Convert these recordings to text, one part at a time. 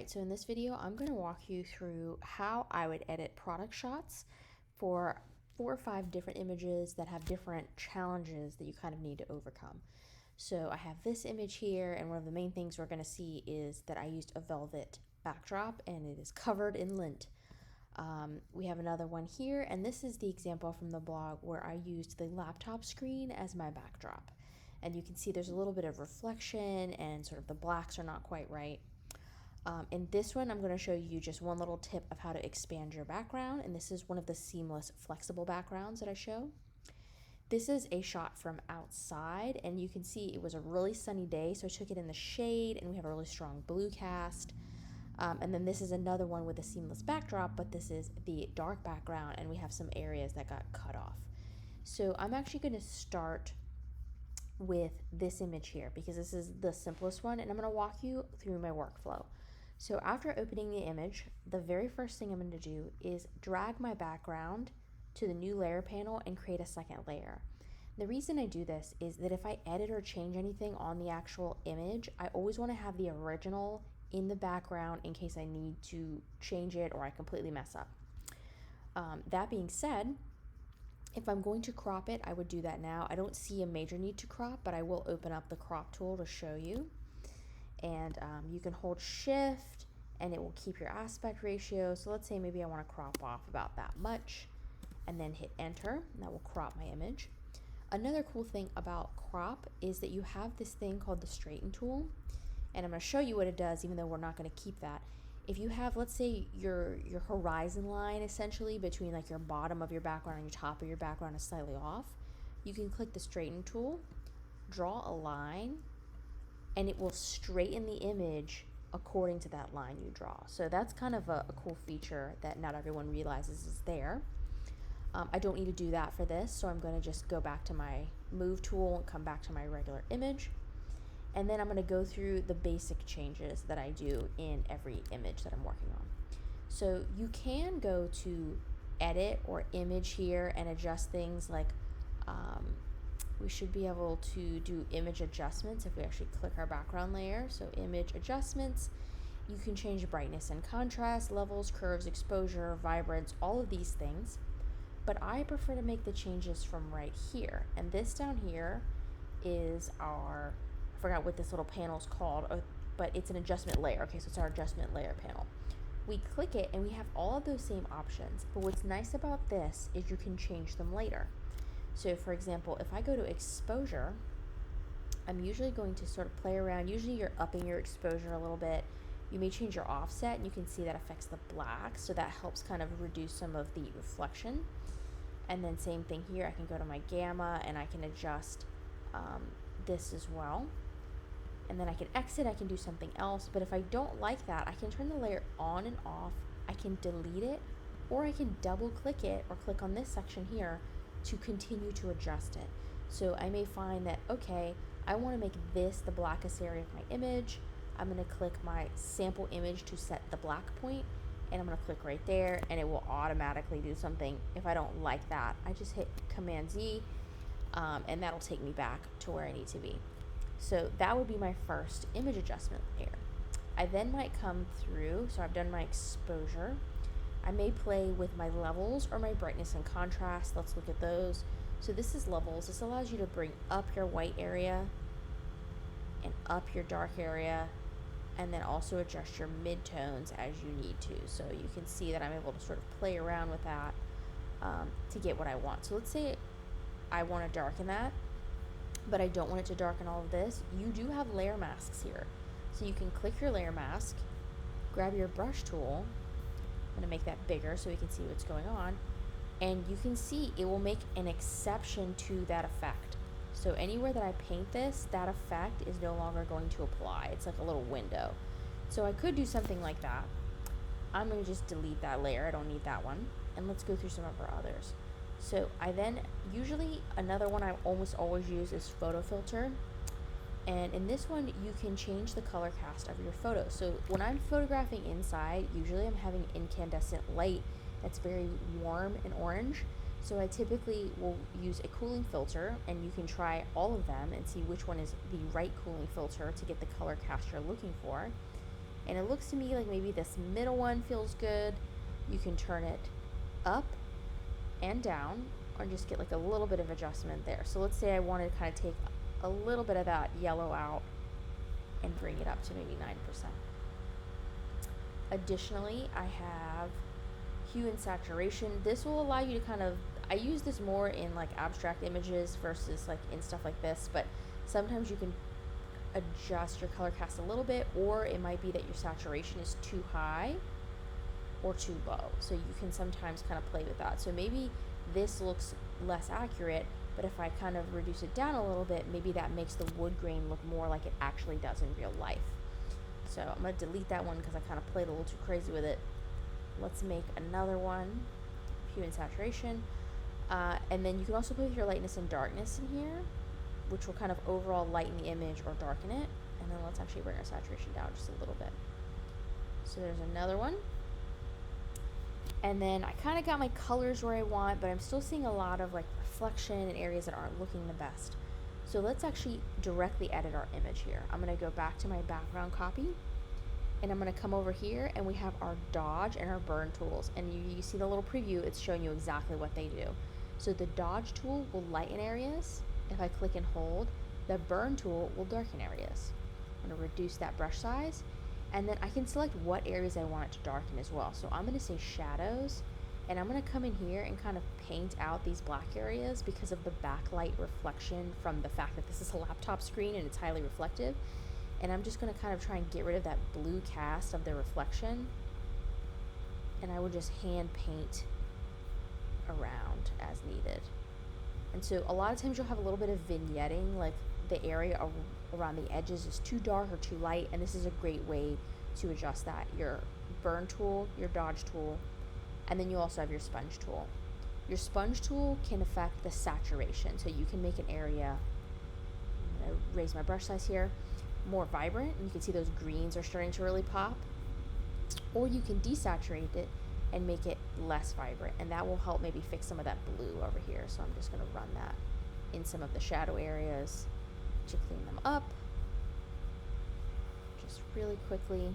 Alright, so in this video, I'm going to walk you through how I would edit product shots for 4 or 5 different images that have different challenges that you kind of need to overcome. So I have this image here, and one of the main things we're going to see is that I used a velvet backdrop and it is covered in lint. We have another one here, and this is the example from the blog where I used the laptop screen as my backdrop. And you can see there's a little bit of reflection and sort of the blacks are not quite right. In this one, I'm going to show you just one little tip of how to expand your background, and this is one of the seamless, flexible backgrounds that I show. This is a shot from outside, and you can see it was a really sunny day, so I took it in the shade, and we have a really strong blue cast. And then this is another one with a seamless backdrop, but this is the dark background, and we have some areas that got cut off. So I'm actually going to start with this image here because this is the simplest one, and I'm going to walk you through my workflow. So after opening the image, the very first thing I'm going to do is drag my background to the new layer panel and create a second layer. The reason I do this is that if I edit or change anything on the actual image, I always want to have the original in the background in case I need to change it or I completely mess up. That being said, if I'm going to crop it, I would do that now. I don't see a major need to crop, but I will open up the crop tool to show you. And you can hold shift and it will keep your aspect ratio. So let's say maybe I want to crop off about that much and then hit enter, and that will crop my image. Another cool thing about crop is that you have this thing called the straighten tool, and I'm going to show you what it does even though we're not going to keep that. If you have, let's say your horizon line essentially between like your bottom of your background and your top of your background is slightly off, you can click the straighten tool, draw a line, and it will straighten the image according to that line you draw. So that's kind of a cool feature that not everyone realizes is there. I don't need to do that for this, so I'm going to just go back to my move tool and come back to my regular image. And then I'm going to go through the basic changes that I do in every image that I'm working on. So you can go to edit or image here and adjust things like we should be able to do image adjustments if we actually click our background layer. So image adjustments, you can change brightness and contrast, levels, curves, exposure, vibrance, all of these things. But I prefer to make the changes from right here. And this down here is our, I forgot what this little panel is called, but it's an adjustment layer. Okay, so it's our adjustment layer panel. We click it and we have all of those same options. But what's nice about this is you can change them later. So for example, if I go to exposure, I'm usually going to sort of play around. Usually you're upping your exposure a little bit. You may change your offset, and you can see that affects the black, so that helps kind of reduce some of the reflection. And then same thing here, I can go to my gamma and I can adjust this as well. And then I can exit, I can do something else. But if I don't like that, I can turn the layer on and off. I can delete it, or I can double click it or click on this section here to continue to adjust it. So I may find that, okay, I want to make this the blackest area of my image. I'm going to click my sample image to set the black point, and I'm going to click right there, and it will automatically do something. If I don't like that, I just hit Command Z, and that'll take me back to where I need to be. So that would be my first image adjustment layer. I then might come through, so I've done my exposure. I may play with my levels or my brightness and contrast. Let's look at those. So this is levels. This allows you to bring up your white area and up your dark area, and then also adjust your midtones as you need to. So you can see that I'm able to sort of play around with that to get what I want. So let's say I want to darken that, but I don't want it to darken all of this. You do have layer masks here. So you can click your layer mask, grab your brush tool. I'm going to make that bigger so we can see what's going on. And you can see it will make an exception to that effect. So anywhere that I paint this, that effect is no longer going to apply. It's like a little window. So I could do something like that. I'm going to just delete that layer. I don't need that one. And let's go through some of our others. So I then, usually another one I almost always use is photo filter. And in this one, you can change the color cast of your photo. So when I'm photographing inside, usually I'm having incandescent light that's very warm and orange. So I typically will use a cooling filter, and you can try all of them and see which one is the right cooling filter to get the color cast you're looking for. And it looks to me like maybe this middle one feels good. You can turn it up and down, or just get like a little bit of adjustment there. So let's say I wanted to kind of take a little bit of that yellow out and bring it up to maybe 9%. Additionally, I have hue and saturation. This will allow you to kind of, I use this more in like abstract images versus like in stuff like this, but sometimes you can adjust your color cast a little bit, or it might be that your saturation is too high or too low. So you can sometimes kind of play with that. So maybe this looks less accurate, but if I kind of reduce it down a little bit, maybe that makes the wood grain look more like it actually does in real life. So I'm going to delete that one because I kind of played a little too crazy with it. Let's make another one, hue and saturation. And then you can also play with your lightness and darkness in here, which will kind of overall lighten the image or darken it. And then let's actually bring our saturation down just a little bit. So there's another one. And then I kind of got my colors where I want, but I'm still seeing a lot of like reflection in areas that aren't looking the best. So let's actually directly edit our image here. I'm going to go back to my background copy, and I'm going to come over here, and we have our dodge and our burn tools. And you see the little preview, it's showing you exactly what they do. So the dodge tool will lighten areas. If I click and hold, the burn tool will darken areas. I'm going to reduce that brush size, and then I can select what areas I want it to darken as well. So I'm going to say shadows, and I'm going to come in here and kind of paint out these black areas because of the backlight reflection from the fact that this is a laptop screen and it's highly reflective. And I'm just going to kind of try and get rid of that blue cast of the reflection, and I would just hand paint around as needed. And so a lot of times you'll have a little bit of vignetting, like the area around the edges is too dark or too light, and this is a great way to adjust that. Your burn tool, your dodge tool, and then you also have your sponge tool. Your sponge tool can affect the saturation, so you can make an area, I'm going to raise my brush size here, more vibrant, and you can see those greens are starting to really pop, or you can desaturate it and make it less vibrant, and that will help maybe fix some of that blue over here. So I'm just going to run that in some of the shadow areas to clean them up just really quickly,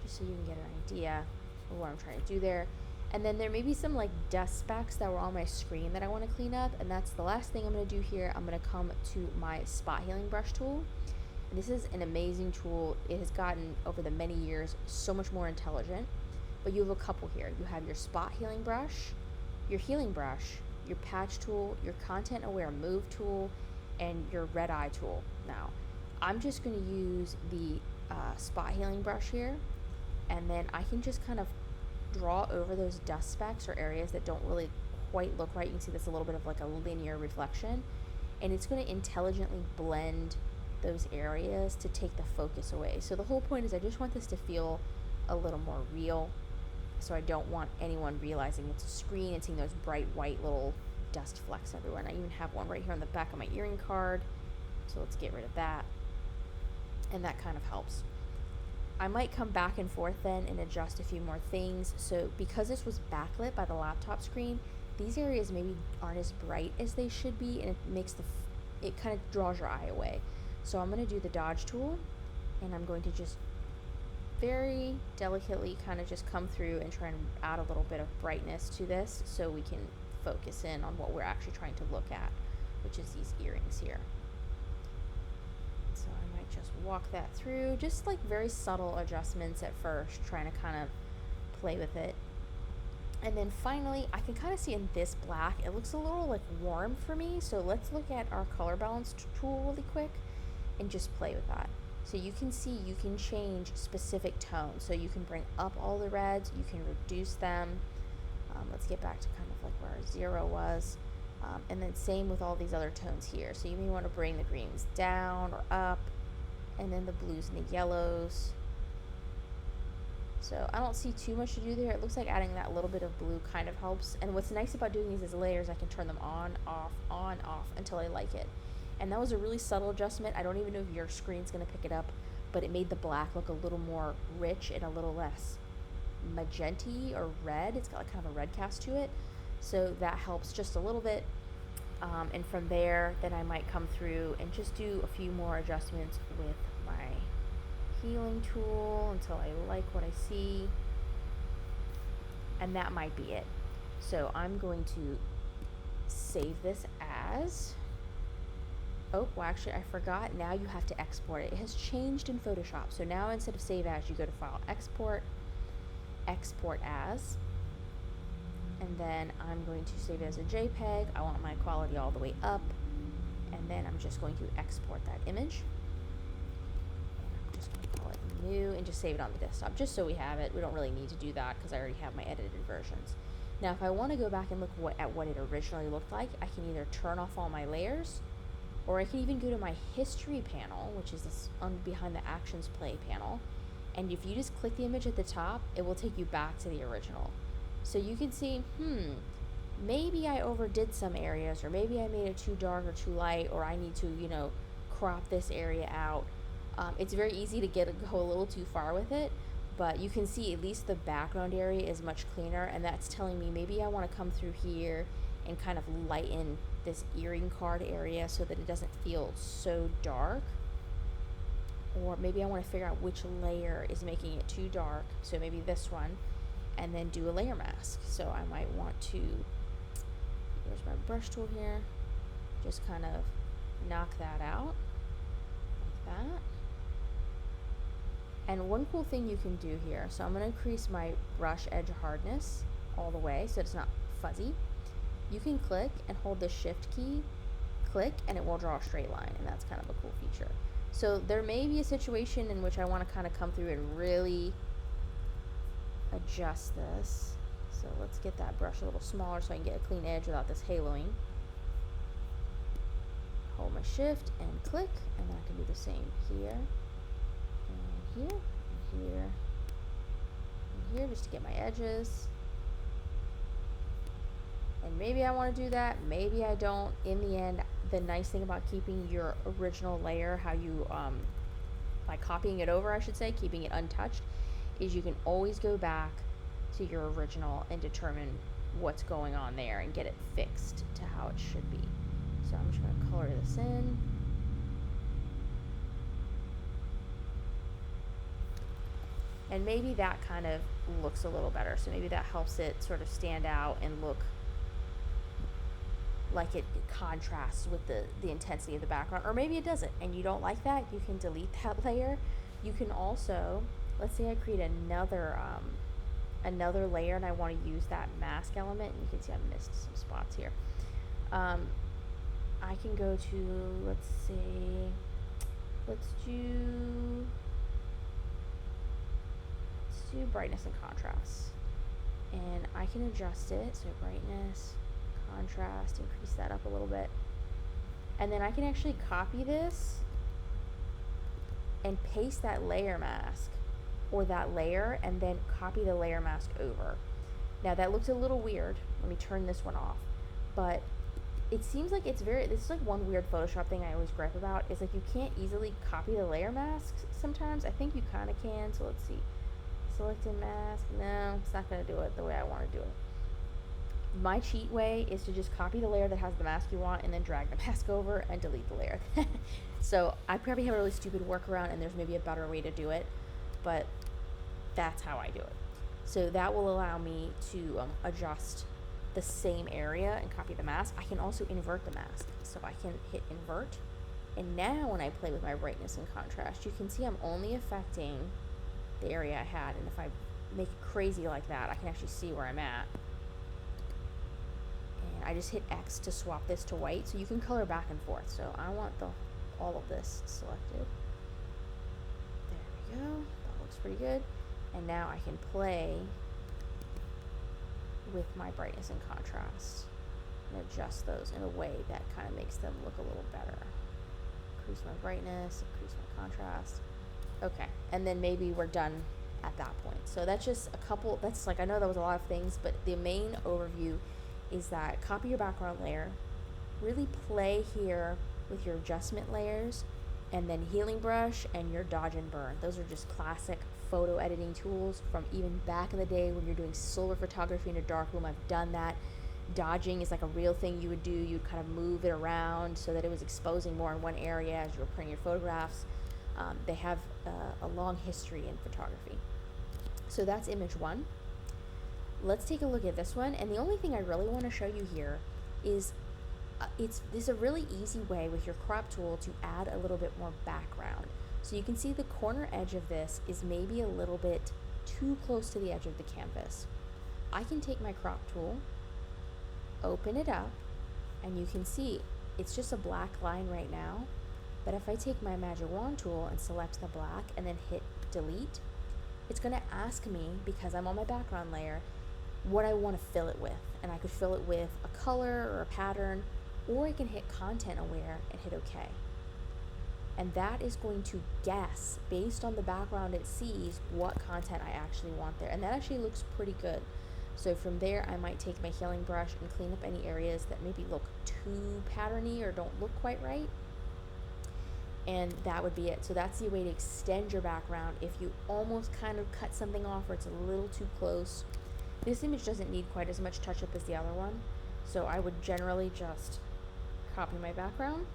just so you can get an idea of what I'm trying to do there. And then there may be some like dust specks that were on my screen that I want to clean up, and that's the last thing I'm going to do here. I'm going to come to my spot healing brush tool. And this is an amazing tool. It has gotten, over the many years, so much more intelligent. But you have a couple here. You have your spot healing brush, your healing brush, your patch tool, your content aware move tool, and your red eye tool. Now, I'm just going to use the spot healing brush here, and then I can just kind of draw over those dust specks or areas that don't really quite look right. You can see that's a little bit of like a linear reflection, and it's going to intelligently blend those areas to take the focus away. So the whole point is I just want this to feel a little more real. So I don't want anyone realizing it's a screen and seeing those bright white little dust flecks everywhere. And I even have one right here on the back of my earring card. So let's get rid of that. And that kind of helps. I might come back and forth then and adjust a few more things. So because this was backlit by the laptop screen, these areas maybe aren't as bright as they should be, and it makes it kind of draws your eye away. So I'm going to do the dodge tool, and I'm going to just very delicately kind of just come through and try and add a little bit of brightness to this so we can focus in on what we're actually trying to look at, which is these earrings here. So I might just walk that through, just like very subtle adjustments at first, trying to kind of play with it. And then finally, I can kind of see in this black, it looks a little like warm for me. So let's look at our color balance tool really quick and just play with that. So you can see you can change specific tones. So you can bring up all the reds, you can reduce them. Let's get back to kind of like where our 0 was. And then same with all these other tones here. So you may want to bring the greens down or up, and then the blues and the yellows. So I don't see too much to do there. It looks like adding that little bit of blue kind of helps. And what's nice about doing these as layers, I can turn them on, off, until I like it. And that was a really subtle adjustment. I don't even know if your screen's going to pick it up, but it made the black look a little more rich and a little less magenta or red. It's got like kind of a red cast to it. So that helps just a little bit. And from there, then I might come through and just do a few more adjustments with my healing tool until I like what I see. And that might be it. So I'm going to save this as, oh, well actually I forgot, now you have to export it. It has changed in Photoshop. So now instead of save as, you go to File, Export, Export As, and then I'm going to save it as a JPEG. I want my quality all the way up, and then I'm just going to export that image. And I'm just going to call it new and just save it on the desktop, just so we have it. We don't really need to do that because I already have my edited versions. Now if I want to go back and look at what it originally looked like, I can either turn off all my layers, or I can even go to my history panel, which is this behind the actions play panel, and if you just click the image at the top, it will take you back to the original. So you can see, maybe I overdid some areas, or maybe I made it too dark or too light, or I need to, crop this area out. It's very easy to go a little too far with it, but you can see at least the background area is much cleaner, and that's telling me maybe I want to come through here and kind of lighten this earring card area so that it doesn't feel so dark. Or maybe I want to figure out which layer is making it too dark, so maybe this one, and then do a layer mask. So I might want to, here's my brush tool here, just kind of knock that out like that. And one cool thing you can do here, so I'm going to increase my brush edge hardness all the way so it's not fuzzy. You can click and hold the shift key, click, and it will draw a straight line, and that's kind of a cool feature. So there may be a situation in which I want to kind of come through and really adjust this. So let's get that brush a little smaller so I can get a clean edge without this haloing. Hold my shift and click, and then I can do the same here, and here, and here, and here, just to get my edges. And maybe I want to do that, maybe I don't. In the end, the nice thing about keeping your original layer, how you, by copying it over, I should say, keeping it untouched, is you can always go back to your original and determine what's going on there and get it fixed to how it should be. So I'm just going to color this in. And maybe that kind of looks a little better. So maybe that helps it sort of stand out and look like it contrasts with the intensity of the background. Or maybe it doesn't, and you don't like that, you can delete that layer. You can also, let's say I create another layer and I want to use that mask element, and you can see I missed some spots here. I can go to, let's do brightness and contrast, and I can adjust it. So brightness, contrast, increase that up a little bit, and then I can actually copy this and paste that layer mask or that layer, and then copy the layer mask over. Now that looks a little weird. Let me turn this one off. But it seems like this is like one weird Photoshop thing I always gripe about, is like you can't easily copy the layer masks sometimes. I think you kind of can, so let's see. Selected mask, no, it's not going to do it the way I want to do it. My cheat way is to just copy the layer that has the mask you want and then drag the mask over and delete the layer. So I probably have a really stupid workaround, and there's maybe a better way to do it, but that's how I do it. So that will allow me to adjust the same area and copy the mask. I can also invert the mask. So I can hit invert, and now when I play with my brightness and contrast, you can see I'm only affecting the area I had, and if I make it crazy like that, I can actually see where I'm at. And I just hit X to swap this to white, so you can color back and forth. So I want all of this selected. There we go. That looks pretty good. And now I can play with my brightness and contrast and adjust those in a way that kind of makes them look a little better. Increase my brightness, increase my contrast. Okay, and then maybe we're done at that point. So that's just a couple, that's like, I know that was a lot of things, but the main overview is that copy your background layer, really play here with your adjustment layers, and then healing brush and your dodge and burn. Those are just classic photo editing tools from even back in the day when you're doing silver photography in a darkroom. I've done that. Dodging is like a real thing you would do. You'd kind of move it around so that it was exposing more in one area as you were printing your photographs. They have a long history in photography. So that's image one. Let's take a look at this one, and the only thing I really want to show you here is this is a really easy way with your crop tool to add a little bit more background. So you can see the corner edge of this is maybe a little bit too close to the edge of the canvas. I can take my crop tool, open it up, and you can see it's just a black line right now. But if I take my magic wand tool and select the black and then hit delete, it's going to ask me, because I'm on my background layer, what I want to fill it with. And I could fill it with a color or a pattern, or I can hit content aware and hit OK. And that is going to guess, based on the background it sees, what content I actually want there. And that actually looks pretty good. So from there, I might take my healing brush and clean up any areas that maybe look too patterny or don't look quite right. And that would be it. So that's the way to extend your background if you almost kind of cut something off or it's a little too close. This image doesn't need quite as much touch up as the other one. So I would generally just copy my background,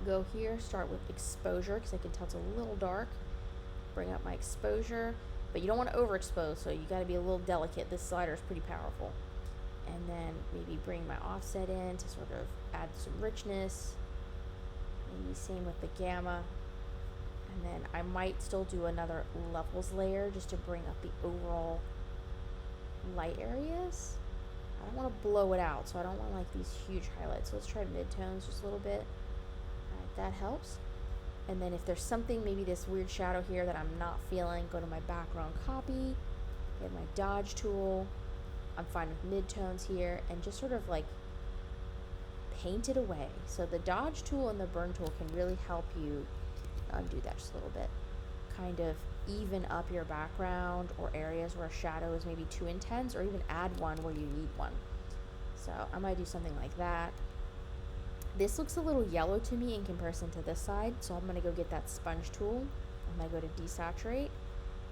go here, start with exposure because I can tell it's a little dark, bring up my exposure, but you don't want to overexpose, so you got to be a little delicate. This slider is pretty powerful. And then maybe bring my offset in to sort of add some richness. Maybe same with the gamma. And then I might still do another levels layer just to bring up the overall light areas. I don't want to blow it out, so I don't want like these huge highlights. So let's try midtones just a little bit. Alright, that helps. And then if there's something, maybe this weird shadow here that I'm not feeling, go to my background copy, get my dodge tool. I'm fine with midtones here, and just sort of like paint it away. So the dodge tool and the burn tool can really help you undo that just a little bit. Kind of even up your background or areas where a shadow is maybe too intense, or even add one where you need one. So I might do something like that. This looks a little yellow to me in comparison to this side, so I'm going to go get that sponge tool. I'm going to go to desaturate,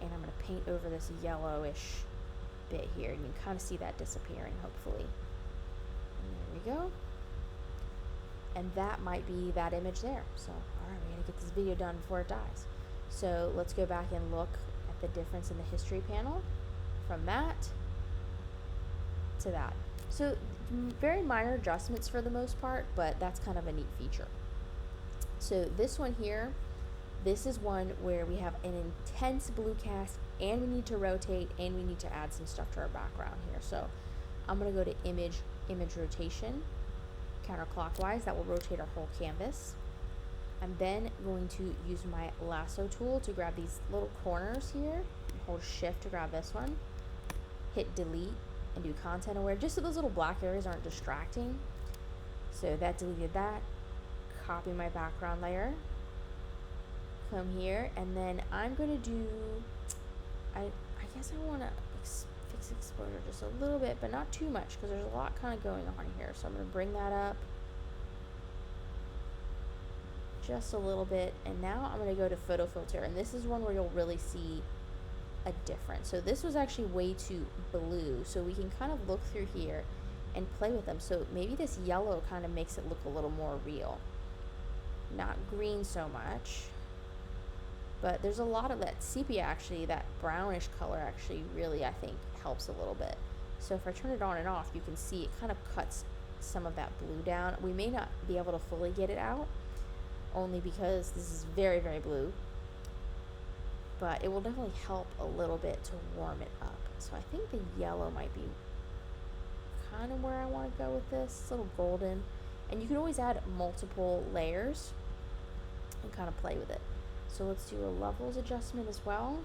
and I'm going to paint over this yellowish bit here. You can kind of see that disappearing, hopefully. And there we go. And that might be that image there. So, alright, we gotta get this video done before it dies. So let's go back and look at the difference in the history panel from that to that. So very minor adjustments for the most part, but that's kind of a neat feature. So this one here, this is one where we have an intense blue cast, and we need to rotate, and we need to add some stuff to our background here. So I'm gonna go to image rotation, counterclockwise. That will rotate our whole canvas. I'm then going to use my lasso tool to grab these little corners here, and hold shift to grab this one, hit delete, and do content aware, just so those little black areas aren't distracting. So that deleted that. Copy my background layer, come here, and then I'm going to do, I guess I want to fix exposure just a little bit, but not too much, because there's a lot kind of going on here. So I'm going to bring that up just a little bit, and now I'm going to go to photo filter, and this is one where you'll really see a difference. So this was actually way too blue, so we can kind of look through here and play with them. So maybe this yellow kind of makes it look a little more real, not green so much, but there's a lot of that sepia, actually that brownish color actually really, I think, helps a little bit. So if I turn it on and off, you can see it kind of cuts some of that blue down. We may not be able to fully get it out, only because this is very, very blue, but it will definitely help a little bit to warm it up. So I think the yellow might be kind of where I want to go with this. It's a little golden, and you can always add multiple layers and kind of play with it. So let's do a levels adjustment as well.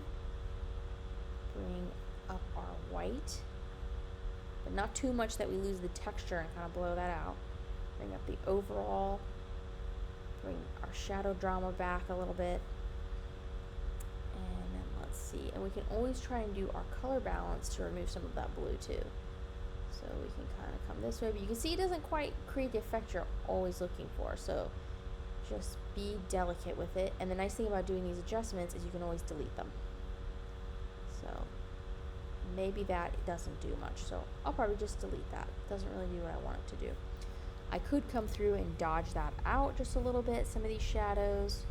Bring up our white, but not too much that we lose the texture and kind of blow that out. Bring up the overall, bring our shadow drama back a little bit. And then let's see, and we can always try and do our color balance to remove some of that blue too. So we can kind of come this way, but you can see it doesn't quite create the effect you're always looking for. So just be delicate with it. And the nice thing about doing these adjustments is you can always delete them. So maybe that doesn't do much, so I'll probably just delete that. It doesn't really do what I want it to do. I could come through and dodge that out just a little bit, some of these shadows.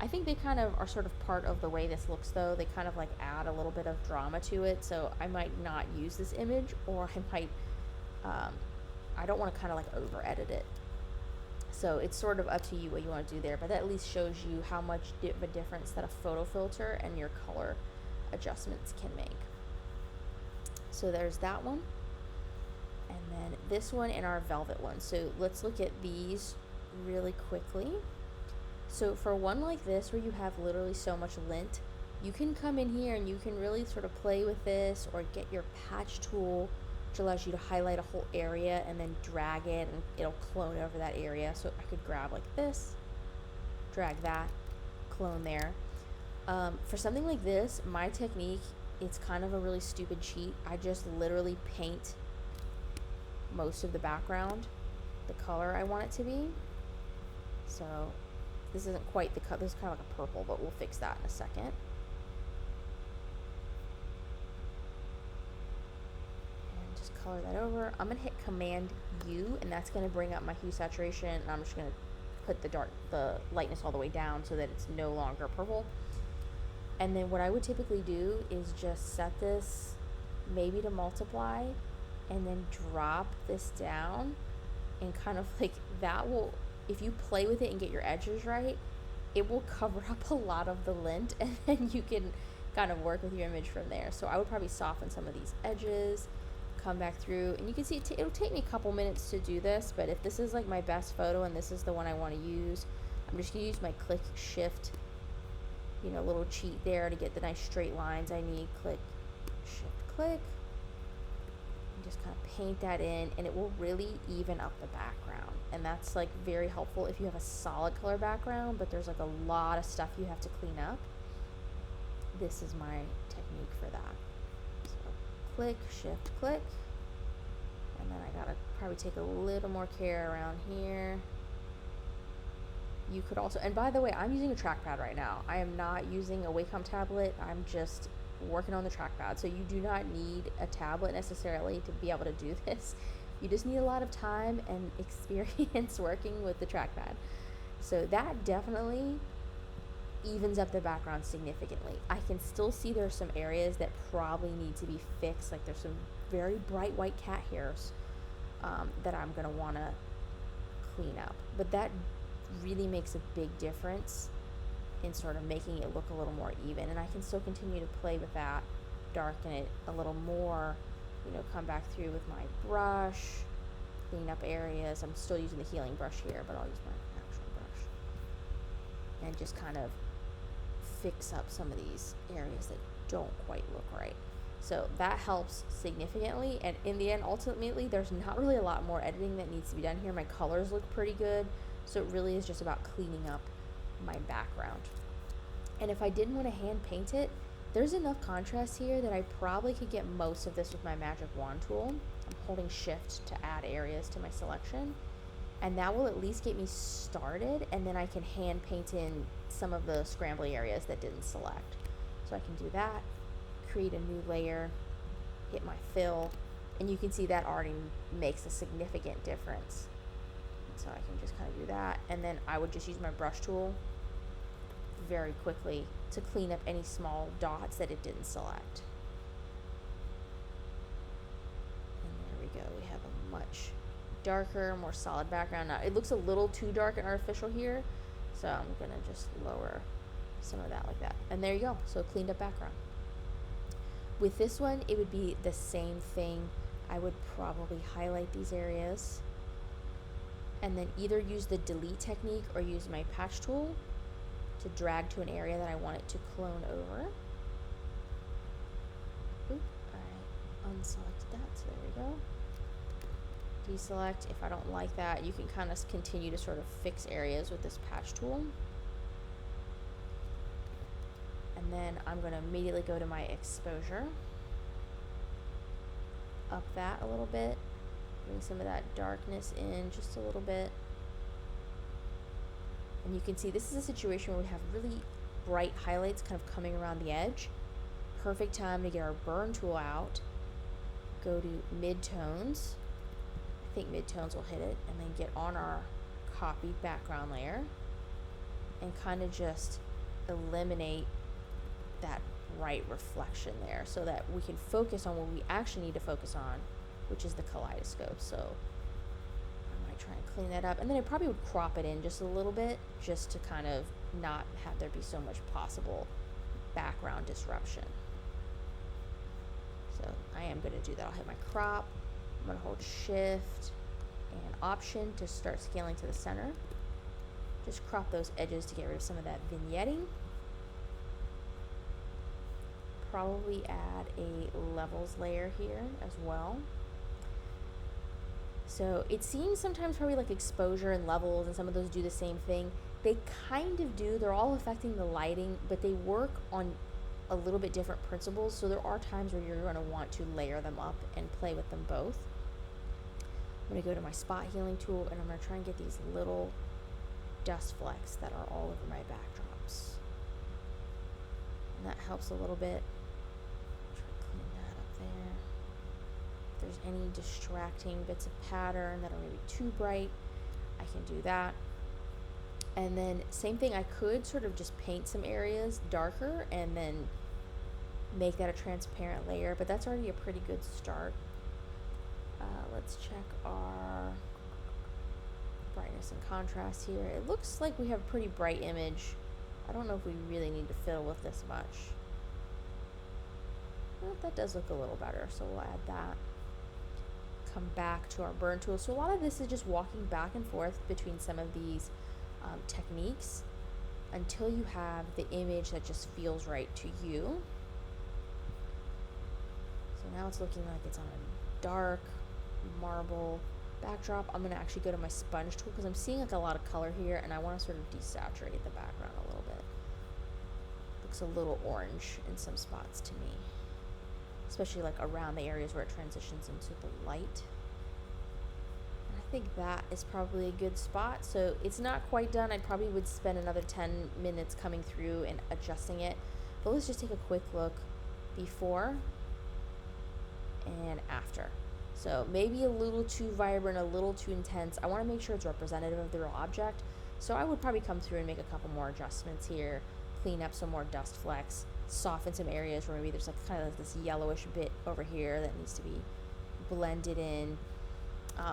I think they kind of are sort of part of the way this looks, though. They kind of like add a little bit of drama to it, so I might not use this image, or I might, I don't want to kind of like over edit it. So it's sort of up to you what you want to do there, but that at least shows you how much of a difference that a photo filter and your color adjustments can make. So there's that one, and then this one and our velvet one. So let's look at these really quickly. So for one like this, where you have literally so much lint, you can come in here and you can really sort of play with this, or get your patch tool, which allows you to highlight a whole area and then drag it, and it'll clone over that area. So I could grab like this, drag that, clone there. For something like this, my technique, it's kind of a really stupid cheat. I just literally paint most of the background the color I want it to be. So this isn't quite the color, this is kind of like a purple, but we'll fix that in a second. And just color that over. I'm gonna hit Command U, and that's gonna bring up my hue saturation, and I'm just gonna put the lightness all the way down so that it's no longer purple. And then what I would typically do is just set this maybe to multiply, and then drop this down, and kind of like that will, if you play with it and get your edges right, it will cover up a lot of the lint, and then you can kind of work with your image from there. So I would probably soften some of these edges, come back through, and you can see it'll take me a couple minutes to do this, but if this is like my best photo and this is the one I want to use, I'm just gonna use my click shift, you know, little cheat there to get the nice straight lines I need. Click, shift, click, and just kind of paint that in, and it will really even up the background. And that's like very helpful if you have a solid color background, but there's like a lot of stuff you have to clean up. This is my technique for that. So click, shift, click, and then I gotta probably take a little more care around here. You could also, and by the way, I'm using a trackpad right now. I am not using a Wacom tablet. I'm just working on the trackpad. So you do not need a tablet necessarily to be able to do this. You just need a lot of time and experience working with the trackpad. So that definitely evens up the background significantly. I can still see there's some areas that probably need to be fixed. Like there's some very bright white cat hairs that I'm gonna wanna clean up. But that really makes a big difference in sort of making it look a little more even, and I can still continue to play with that, darken it a little more, you know, come back through with my brush, clean up areas. I'm still using the healing brush here, but I'll use my actual brush, and just kind of fix up some of these areas that don't quite look right. So that helps significantly, and in the end, ultimately, there's not really a lot more editing that needs to be done here. My colors look pretty good. So it really is just about cleaning up my background. And if I didn't want to hand paint it, there's enough contrast here that I probably could get most of this with my magic wand tool. I'm holding shift to add areas to my selection, and that will at least get me started, and then I can hand paint in some of the scrambly areas that didn't select. So I can do that, create a new layer, hit my fill, and you can see that already makes a significant difference. So I can just kind of do that, and then I would just use my brush tool very quickly to clean up any small dots that it didn't select. And there we go. We have a much darker, more solid background. Now it looks a little too dark and artificial here, so I'm gonna just lower some of that like that. And there you go. So cleaned up background. With this one, it would be the same thing. I would probably highlight these areas, and then either use the delete technique or use my patch tool to drag to an area that I want it to clone over. Oop, I unselected that, so there we go. Deselect. If I don't like that, you can kind of continue to sort of fix areas with this patch tool. And then I'm going to immediately go to my exposure. Up that a little bit. Bring some of that darkness in just a little bit. And you can see this is a situation where we have really bright highlights kind of coming around the edge. Perfect time to get our burn tool out. Go to midtones. I think midtones will hit it. And then get on our copied background layer. And kind of just eliminate that bright reflection there so that we can focus on what we actually need to focus on, which is the kaleidoscope. So I might try and clean that up, and then I probably would crop it in just a little bit just to kind of not have there be so much possible background disruption. So I am going to do that. I'll hit my crop. I'm going to hold shift and option to start scaling to the center. Just crop those edges to get rid of some of that vignetting. Probably add a levels layer here as well. So it seems sometimes probably like exposure and levels and some of those do the same thing. They kind of do. They're all affecting the lighting, but they work on a little bit different principles. So there are times where you're going to want to layer them up and play with them both. I'm going to go to my spot healing tool, and I'm going to try and get these little dust flecks that are all over my backdrops. And that helps a little bit. Try to clean that up there. If there's any distracting bits of pattern that are maybe too bright, I can do that. And then same thing, I could sort of just paint some areas darker and then make that a transparent layer, but that's already a pretty good start. Let's check our brightness and contrast here. It looks like we have a pretty bright image. I don't know if we really need to fiddle with this much. Well, that does look a little better, so we'll add that. Come back to our burn tool. So a lot of this is just walking back and forth between some of these techniques until you have the image that just feels right to you. So now it's looking like it's on a dark marble backdrop. I'm going to actually go to my sponge tool because I'm seeing like a lot of color here, and I want to sort of desaturate the background a little bit. Looks a little orange in some spots to me, especially like around the areas where it transitions into the light. And I think that is probably a good spot. So it's not quite done. I probably would spend another 10 minutes coming through and adjusting it, but let's just take a quick look before and after. So maybe a little too vibrant, a little too intense. I want to make sure it's representative of the real object. So I would probably come through and make a couple more adjustments here, clean up some more dust flecks, soften some areas where maybe there's like kind of this yellowish bit over here that needs to be blended in.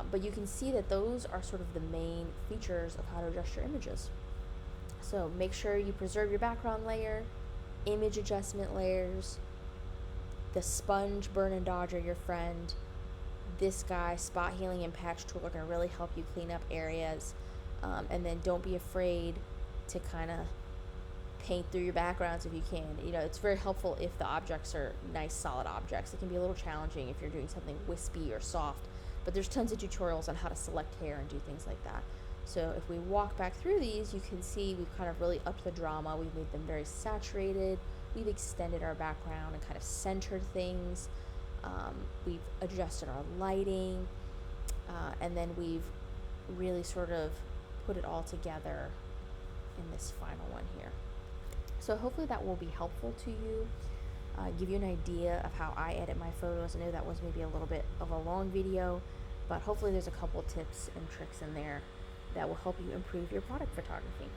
But you can see that those are sort of the main features of how to adjust your images. So make sure you preserve your background layer, image adjustment layers, the sponge burn and dodger, your friend. This guy, spot healing and patch tool, are going to really help you clean up areas. And then don't be afraid to kind of paint through your backgrounds if you can. You know, it's very helpful if the objects are nice, solid objects. It can be a little challenging if you're doing something wispy or soft, but there's tons of tutorials on how to select hair and do things like that. So if we walk back through these, you can see we've kind of really upped the drama. We've made them very saturated. We've extended our background and kind of centered things. We've adjusted our lighting, and then we've really sort of put it all together in this final one here. So hopefully that will be helpful to you, give you an idea of how I edit my photos. I know that was maybe a little bit of a long video, but hopefully there's a couple tips and tricks in there that will help you improve your product photography.